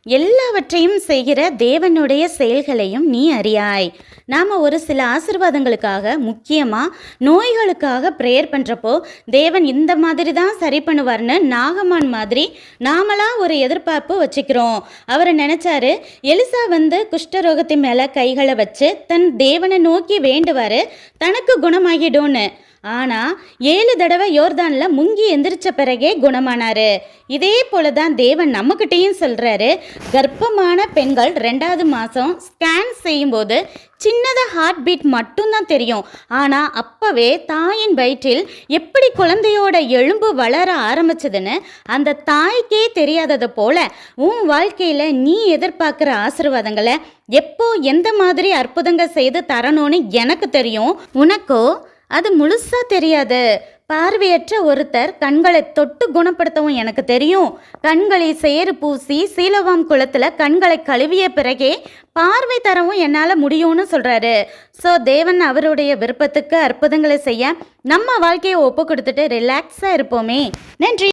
எல்லாவற்றையும் செய்கிற தேவனுடைய செயல்களையும் நீ அறியாய். நாம் ஒரு சில ஆசீர்வாதங்களுக்காக, முக்கியமாக நோய்களுக்காக ப்ரேயர் பண்ணுறப்போ தேவன் இந்த மாதிரி தான் சரி பண்ணுவார்னு நாகமான் மாதிரி நாமளா ஒரு எதிர்பார்ப்பு வச்சுக்கிறோம். அவர் நினச்சாரு எலிசா குஷ்டரோகத்தின் மேலே கைகளை வச்சு தன் தேவனை நோக்கி வேண்டுவார், தனக்கு குணமாகிடும்னு. ஆனால் 7 தடவை யோர்தானில் முங்கி எந்திரிச்ச பிறகே குணமானாரு. இதே போல தான் தேவன் நம்மக்கிட்டேயும் சொல்கிறாரு. கர்ப்பமான பெண்கள் 2வது மாதம் ஸ்கேன் செய்யும்போது சின்னதாக ஹார்ட் பீட் மட்டும்தான் தெரியும். ஆனால் அப்போவே தாயின் வயிற்றில் எப்படி குழந்தையோட எலும்பு வளர ஆரம்பிச்சதுன்னு அந்த தாய்க்கே தெரியாதது போல உன் வாழ்க்கையில் நீ எதிர்பார்க்குற ஆசீர்வாதங்களை எப்போ எந்த மாதிரி அற்புதங்கள் செய்து தரணும்னு எனக்கு தெரியும், உனக்கோ அது முழுசாக தெரியாது. பார்வையற்ற ஒருத்தர் கண்களை தொட்டு குணப்படுத்தவும் எனக்கு தெரியும். கண்களை சேறு பூசி சீலவாம் குளத்தில் கண்களை கழுவிய பிறகே பார்வை தரவும் என்னால் முடியும்னு சொல்கிறாரு. ஸோ தேவன் அவருடைய விருப்பத்துக்கு அற்புதங்களை செய்ய நம்ம வாழ்க்கையை ஒப்பு கொடுத்துட்டு ரிலாக்ஸாக இருப்போமே. நன்றி.